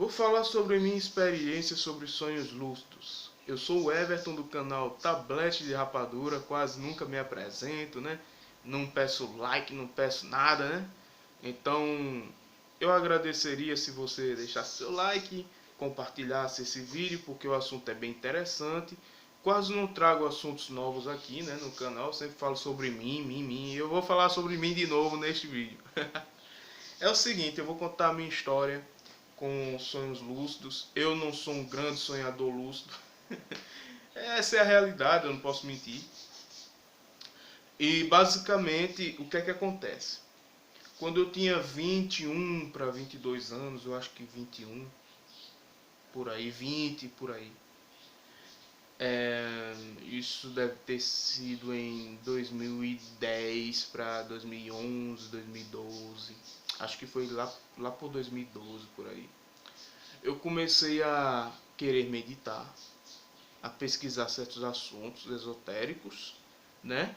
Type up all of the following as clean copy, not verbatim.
Vou falar sobre minha experiência sobre sonhos lúcidos. Eu sou o Everton do canal Tablete de Rapadura, quase nunca me apresento, né? Não peço like, não peço nada, né? Então, eu agradeceria se você deixasse seu like, compartilhasse esse vídeo, porque o assunto é bem interessante. Quase não trago assuntos novos aqui, né, no canal, sempre falo sobre mim. Eu vou falar sobre mim de novo neste vídeo. É o seguinte, eu vou contar a minha história com sonhos lúcidos. Eu não sou um grande sonhador lúcido. Essa é a realidade, eu não posso mentir. E basicamente, o que é que acontece? Quando eu tinha 21 para 22 anos, eu acho que 21, por aí, 20, por aí. Isso deve ter sido em 2010 para 2011, 2012. Acho que foi lá por 2012, por aí. Eu comecei a querer meditar, a pesquisar certos assuntos esotéricos, né?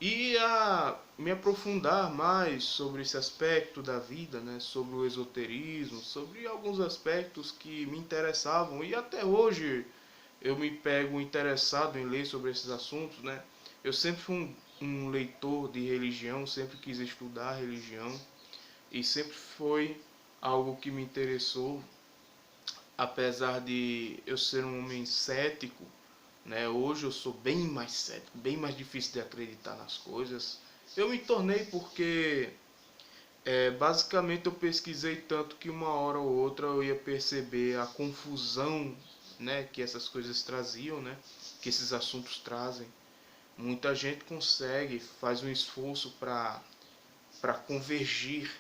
E a me aprofundar mais sobre esse aspecto da vida, né? Sobre o esoterismo, sobre alguns aspectos que me interessavam e até hoje eu me pego interessado em ler sobre esses assuntos, né? Eu sempre fui um leitor de religião, sempre quis estudar religião e sempre foi algo que me interessou, apesar de eu ser um homem cético, né? Hoje eu sou bem mais cético, bem mais difícil de acreditar nas coisas. Eu me tornei porque basicamente eu pesquisei tanto que uma hora ou outra eu ia perceber a confusão, né, que essas coisas traziam, né, que esses assuntos trazem. Muita gente consegue, faz um esforço para convergir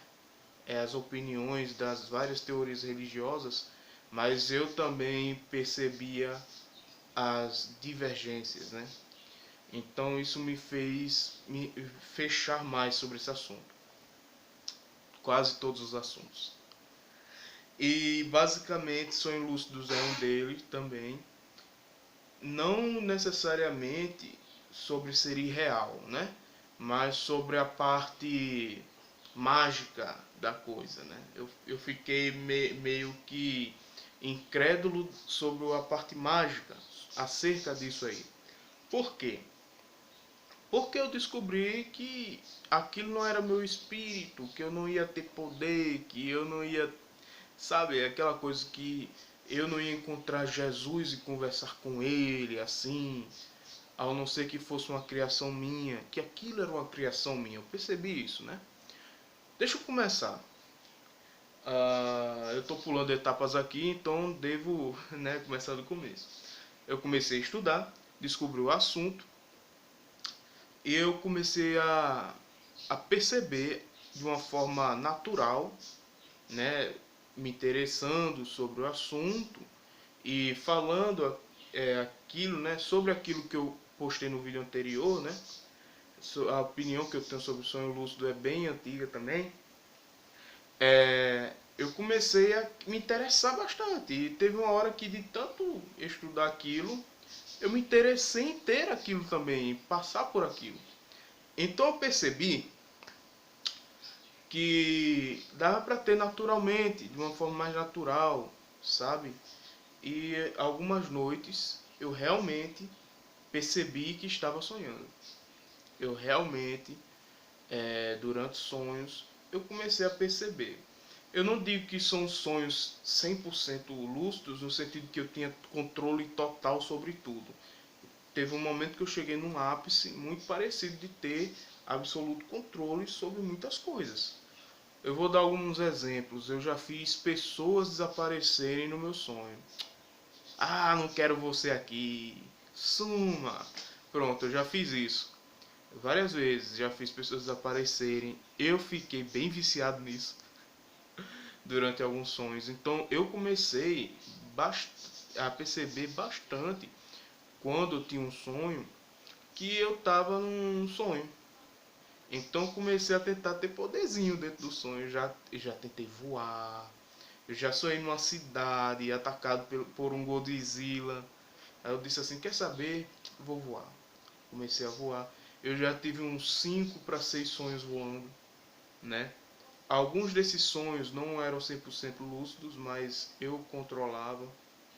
as opiniões das várias teorias religiosas, mas eu também percebia as divergências, né? Então isso me fez me fechar mais sobre esse assunto, quase todos os assuntos. E basicamente sonhos lúcidos é um deles também, não necessariamente sobre ser irreal, né? Mas sobre a parte mágica da coisa, né? Eu fiquei meio que incrédulo sobre a parte mágica acerca disso aí. Por quê? Porque eu descobri que aquilo não era meu espírito, que eu não ia ter poder, que eu não ia, sabe, aquela coisa que eu não ia encontrar Jesus e conversar com ele assim, ao não ser que fosse uma criação minha, que aquilo era uma criação minha. Eu percebi isso, né? Deixa eu começar. Eu estou pulando etapas aqui, então devo, né, começar do começo. Eu comecei a estudar, descobri o assunto e eu comecei a perceber de uma forma natural, né, me interessando sobre o assunto e falando aquilo, né, sobre aquilo que eu postei no vídeo anterior, né, a opinião que eu tenho sobre o sonho lúcido é bem antiga também. Eu comecei a me interessar bastante e teve uma hora que de tanto estudar aquilo, eu me interessei em ter aquilo também, em passar por aquilo. Então eu percebi que dava para ter naturalmente, de uma forma mais natural, sabe? E algumas noites eu realmente percebi que estava sonhando. Eu realmente, durante sonhos, eu comecei a perceber. Eu não digo que são sonhos 100% lúcidos, no sentido que eu tinha controle total sobre tudo. Teve um momento que eu cheguei num ápice muito parecido de ter absoluto controle sobre muitas coisas. Eu vou dar alguns exemplos. Eu já fiz pessoas desaparecerem no meu sonho. Ah, não quero você aqui. Suma. Pronto, eu já fiz isso. Várias vezes já fiz pessoas desaparecerem. Eu fiquei bem viciado nisso durante alguns sonhos. Então eu comecei a perceber bastante quando eu tinha um sonho que eu estava num sonho. Então comecei a tentar ter poderzinho dentro do sonho. Eu já tentei voar. Eu já sonhei numa cidade atacado por um Godzilla. Aí eu disse assim, quer saber? Vou voar. Comecei a voar. Eu já tive uns 5 para 6 sonhos voando, né? alguns desses sonhos não eram 100% lúcidos, mas eu controlava,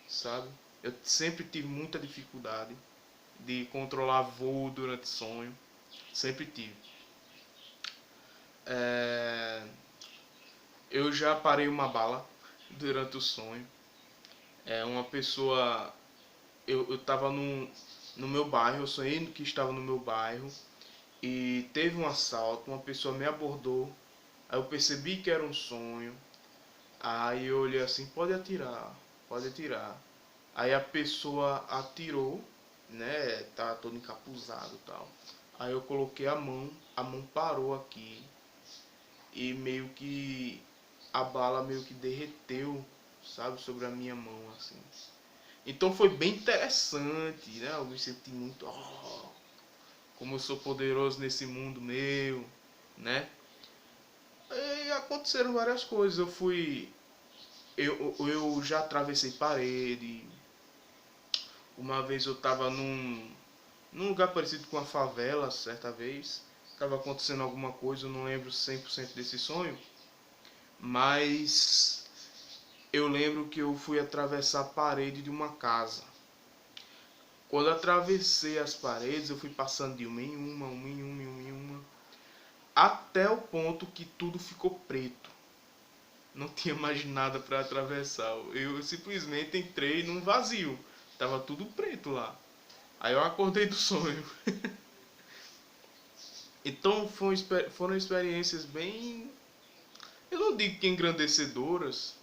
sabe? Eu sempre tive muita dificuldade de controlar voo durante sonho. Sempre tive. É, eu já parei uma bala durante o sonho. Uma pessoa. Eu tava no meu bairro, eu sonhei que estava no meu bairro e teve um assalto, uma pessoa me abordou. Aí eu percebi que era um sonho. Aí eu olhei assim, pode atirar, pode atirar. Aí a pessoa atirou, né? Tá todo encapuzado e tal. Aí eu coloquei a mão parou aqui e meio que a bala meio que derreteu, sabe, sobre a minha mão assim. Então foi bem interessante, né? Eu me senti muito, oh, como eu sou poderoso nesse mundo meu, né? E aconteceram várias coisas. Eu já atravessei parede. Uma vez eu tava num lugar parecido com a favela, certa vez. Tava acontecendo alguma coisa, eu não lembro 100% desse sonho. Mas eu lembro que eu fui atravessar a parede de uma casa. Quando eu atravessei as paredes, eu fui passando de uma em uma, uma em uma, uma em uma, até o ponto que tudo ficou preto. Não tinha mais nada para atravessar. Eu simplesmente entrei num vazio. Tava tudo preto lá. Aí eu acordei do sonho. Então foram experiências bem, eu não digo que engrandecedoras,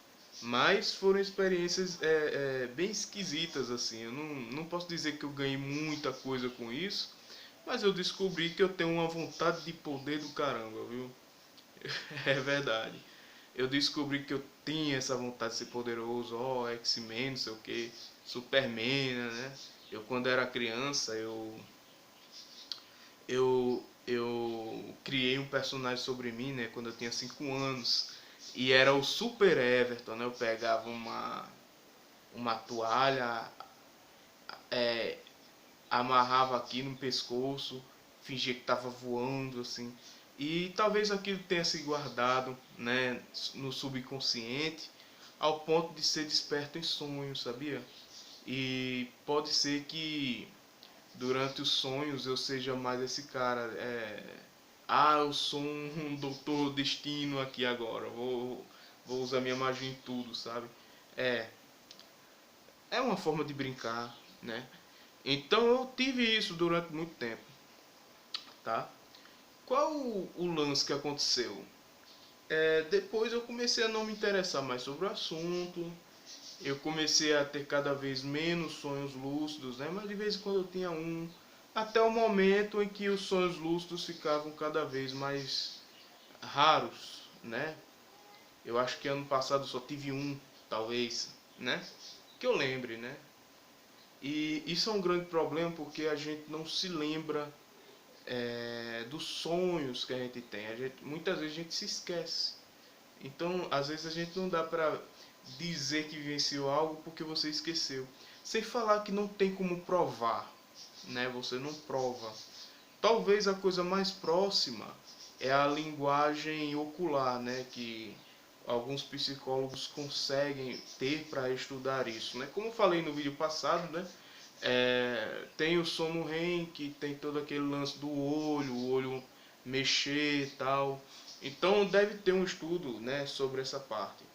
mas foram experiências bem esquisitas assim. Eu não posso dizer que eu ganhei muita coisa com isso, mas eu descobri que eu tenho uma vontade de poder do caramba, viu? É verdade. Eu descobri que eu tinha essa vontade de ser poderoso, X-Men, não sei o que, Superman, né? Eu quando era criança, eu criei um personagem sobre mim, né, quando eu tinha 5 anos, e era o Super Everton, né? Eu pegava uma toalha, é, amarrava aqui no pescoço, fingia que estava voando assim. E talvez aquilo tenha se guardado, né, no subconsciente, ao ponto de ser desperto em sonhos, sabia? E pode ser que durante os sonhos eu seja mais esse cara. Eu sou um doutor destino aqui agora. Vou usar minha magia em tudo, sabe? É, é uma forma de brincar, né? Então eu tive isso durante muito tempo, tá? Qual o lance que aconteceu? Depois eu comecei a não me interessar mais sobre o assunto. Eu comecei a ter cada vez menos sonhos lúcidos, né? Mas de vez em quando eu tinha um. Até o momento em que os sonhos lúcidos ficavam cada vez mais raros, né? Eu acho que ano passado eu só tive um, talvez, né? Que eu lembre, né? E isso é um grande problema porque a gente não se lembra dos sonhos que a gente tem. Muitas vezes a gente se esquece. Então, às vezes a gente não dá pra dizer que venceu algo porque você esqueceu. Sem falar que não tem como provar, né? Você não prova. Talvez a coisa mais próxima é a linguagem ocular, né? Que alguns psicólogos conseguem ter para estudar isso, né? Como eu falei no vídeo passado, né? Tem o sono REM, que tem todo aquele lance do olho, o olho mexer e tal. Então deve ter um estudo, né, sobre essa parte.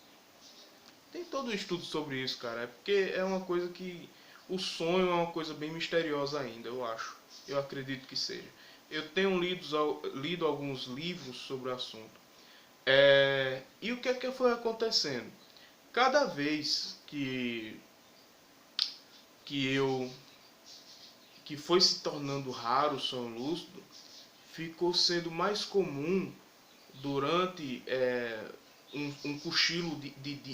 Tem todo um estudo sobre isso, cara. É porque é uma coisa que o sonho é uma coisa bem misteriosa ainda, eu acho. Eu acredito que seja. Eu tenho lido alguns livros sobre o assunto. E o que é que foi acontecendo? Cada vez que eu que foi se tornando raro o sonho lúcido, ficou sendo mais comum durante um cochilo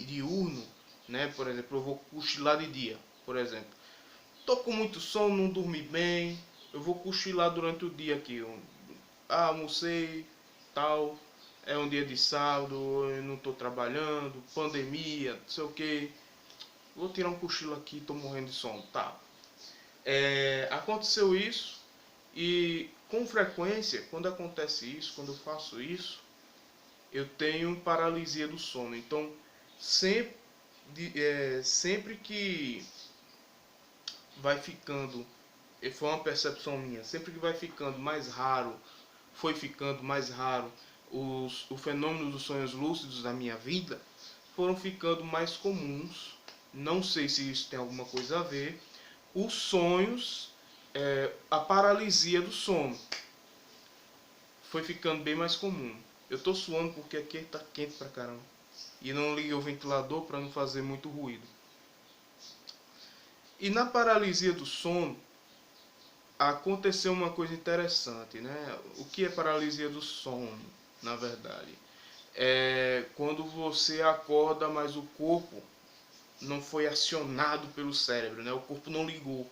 diurno, né? Por exemplo, eu vou cochilar de dia, por exemplo. Tô com muito sono, não dormi bem, eu vou cochilar durante o dia aqui. Almocei, tal, é um dia de sábado, eu não tô trabalhando, pandemia, não sei o que. Vou tirar um cochilo aqui, tô morrendo de sono, tá? Aconteceu isso e com frequência, quando acontece isso, quando eu faço isso, eu tenho paralisia do sono. Então, sempre, sempre que vai ficando, foi uma percepção minha, sempre que vai ficando mais raro, foi ficando mais raro o fenômeno dos sonhos lúcidos na minha vida, foram ficando mais comuns. Não sei se isso tem alguma coisa a ver. Os sonhos, a paralisia do sono foi ficando bem mais comum. Eu tô suando porque aqui tá quente pra caramba. E não liguei o ventilador para não fazer muito ruído. E na paralisia do sono aconteceu uma coisa interessante, né? O que é paralisia do sono, na verdade? É quando você acorda, mas o corpo não foi acionado pelo cérebro, né? O corpo não ligou.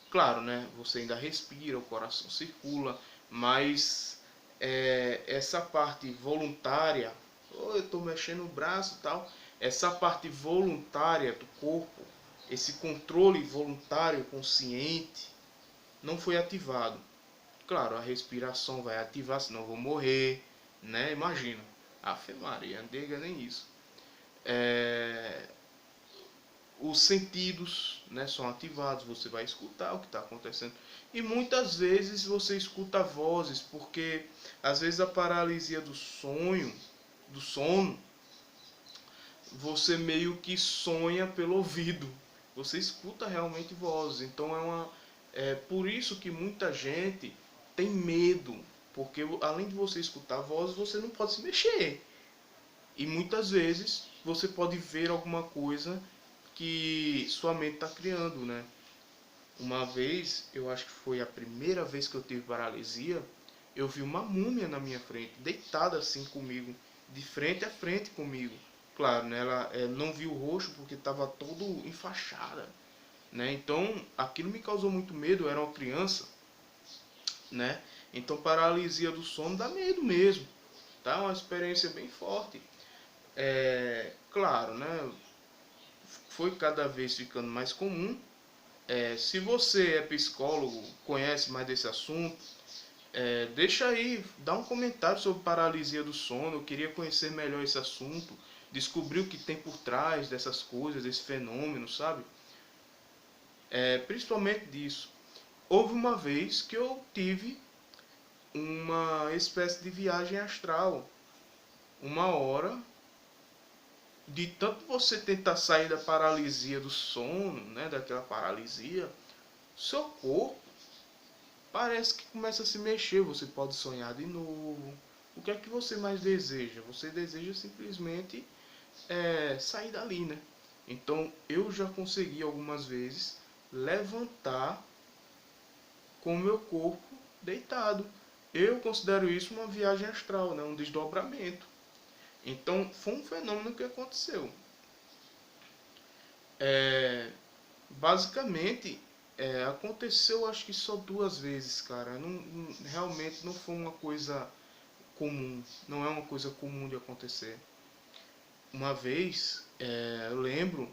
Claro, né? Você ainda respira, o coração circula, mas essa parte voluntária, oh, eu estou mexendo o braço e tal, essa parte voluntária do corpo, esse controle voluntário consciente, não foi ativado. Claro, a respiração vai ativar, senão eu vou morrer, né? Imagina. Ave Maria, não diga nem isso. É, os sentidos, né, são ativados, você vai escutar o que está acontecendo. E muitas vezes você escuta vozes, porque às vezes a paralisia do sono, você meio que sonha pelo ouvido. Você escuta realmente vozes. Então é por isso que muita gente tem medo, porque além de você escutar vozes, você não pode se mexer. E muitas vezes você pode ver alguma coisa que sua mente está criando, né? Uma vez, eu acho que foi a primeira vez que eu tive paralisia, eu vi uma múmia na minha frente, deitada assim comigo, de frente a frente comigo. Claro, né, ela não viu o rosto porque estava todo enfaixada, né? Então, aquilo me causou muito medo, eu era uma criança, né? Então, paralisia do sono dá medo mesmo, tá? É uma experiência bem forte. Claro, né? Foi cada vez ficando mais comum. Se você é psicólogo, conhece mais desse assunto, deixa aí, dá um comentário sobre paralisia do sono. Eu queria conhecer melhor esse assunto, descobrir o que tem por trás dessas coisas, desse fenômeno, sabe? Principalmente disso. Houve uma vez que eu tive uma espécie de viagem astral. Uma hora, de tanto você tentar sair da paralisia do sono, né, daquela paralisia, seu corpo parece que começa a se mexer, você pode sonhar de novo. O que é que você mais deseja? Você deseja simplesmente sair dali, né? Então eu já consegui algumas vezes levantar com o meu corpo deitado. Eu considero isso uma viagem astral, né? Um desdobramento. Então foi um fenômeno que aconteceu. É, basicamente aconteceu acho que só duas vezes, cara. Realmente não foi uma coisa comum, não é uma coisa comum de acontecer. Uma vez, eu lembro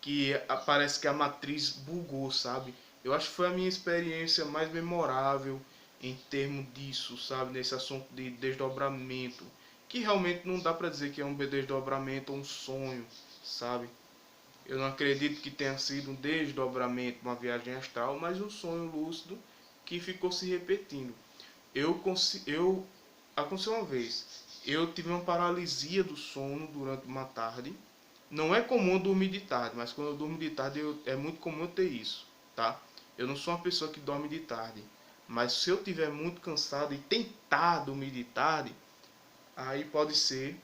que parece que a matriz bugou, sabe? Eu acho que foi a minha experiência mais memorável em termos disso, sabe? Nesse assunto de desdobramento, que realmente não dá pra dizer que é um desdobramento ou um sonho, sabe? Eu não acredito que tenha sido um desdobramento, uma viagem astral, mas um sonho lúcido que ficou se repetindo. Eu aconteceu uma vez. Eu tive uma paralisia do sono durante uma tarde. Não é comum eu dormir de tarde, mas quando eu durmo de tarde é muito comum eu ter isso, tá? Eu não sou uma pessoa que dorme de tarde, mas se eu estiver muito cansado e tentar dormir de tarde, aí pode ser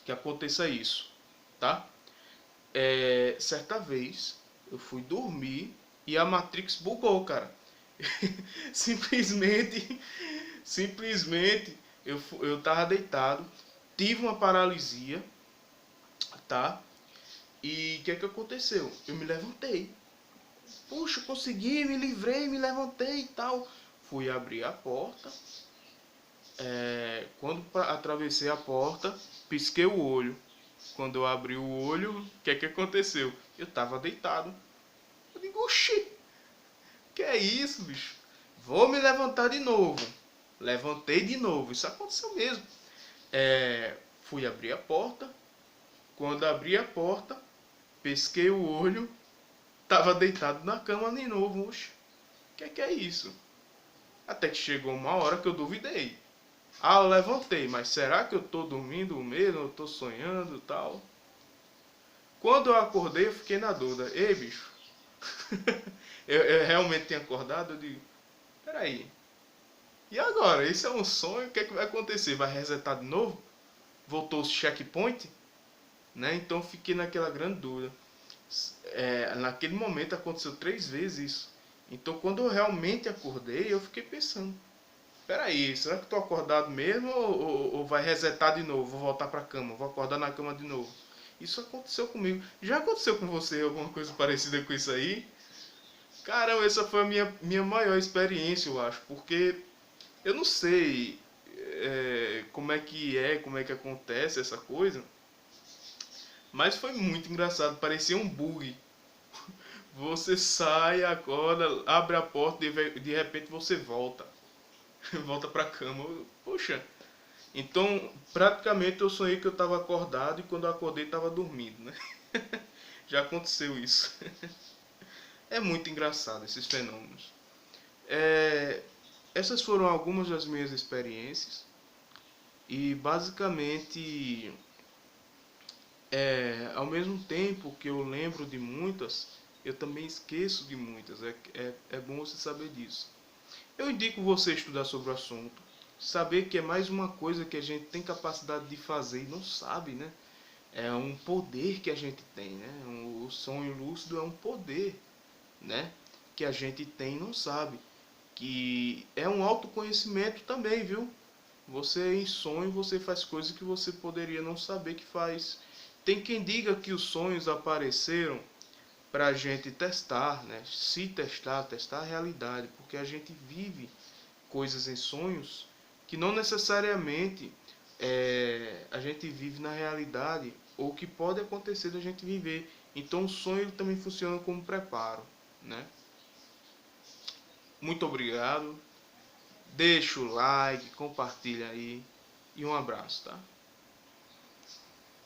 que aconteça isso, tá? Certa vez eu fui dormir e a Matrix bugou, cara. simplesmente, simplesmente eu tava deitado, tive uma paralisia, tá? E o que é que aconteceu? Eu me levantei. Puxa, consegui, me livrei, me levantei e tal. Fui abrir a porta. Quando atravessei a porta, pisquei o olho. Quando eu abri o olho, o que é que aconteceu? Eu tava deitado. Eu digo, oxi, que é isso, bicho? Vou me levantar de novo. Levantei de novo. Isso aconteceu mesmo. Fui abrir a porta. Quando abri a porta, pesquei o olho, tava deitado na cama de novo. Oxe, que é isso? Até que chegou uma hora que eu duvidei. Ah, eu levantei, mas será que eu tô dormindo mesmo? Eu tô sonhando e tal? Quando eu acordei, eu fiquei na dúvida. Ei, bicho, eu realmente tinha acordado? Eu digo, peraí, e agora? Isso é um sonho? O que é que vai acontecer? Vai resetar de novo? Voltou o checkpoint? Né? Então eu fiquei naquela grande dúvida. Naquele momento aconteceu 3 vezes isso. Então quando eu realmente acordei, eu fiquei pensando, peraí, será que eu tô acordado mesmo ou vai resetar de novo? Vou voltar pra cama, vou acordar na cama de novo. Isso aconteceu comigo. Já aconteceu com você alguma coisa parecida com isso aí? Caramba, essa foi a minha maior experiência, eu acho. Porque eu não sei como é que acontece essa coisa. Mas foi muito engraçado, parecia um bug. Você sai, acorda, abre a porta e de repente você volta. Volta pra cama. Poxa, então praticamente eu sonhei que eu estava acordado e quando eu acordei estava dormindo, né? Já aconteceu isso. É muito engraçado esses fenômenos. É, Essas foram algumas das minhas experiências e basicamente, ao mesmo tempo que eu lembro de muitas, eu também esqueço de muitas. É bom você saber disso. Eu indico você estudar sobre o assunto, saber que é mais uma coisa que a gente tem capacidade de fazer e não sabe, né? É um poder que a gente tem, né? O sonho lúcido é um poder, né? Que a gente tem e não sabe. Que é um autoconhecimento também, viu? Você em sonho, você faz coisas que você poderia não saber que faz. Tem quem diga que os sonhos apareceram para a gente testar, né? Se testar, testar a realidade, porque a gente vive coisas em sonhos que não necessariamente a gente vive na realidade ou que pode acontecer da gente viver. Então o sonho também funciona como preparo, né? Muito obrigado. Deixa o like, compartilha aí e um abraço, tá?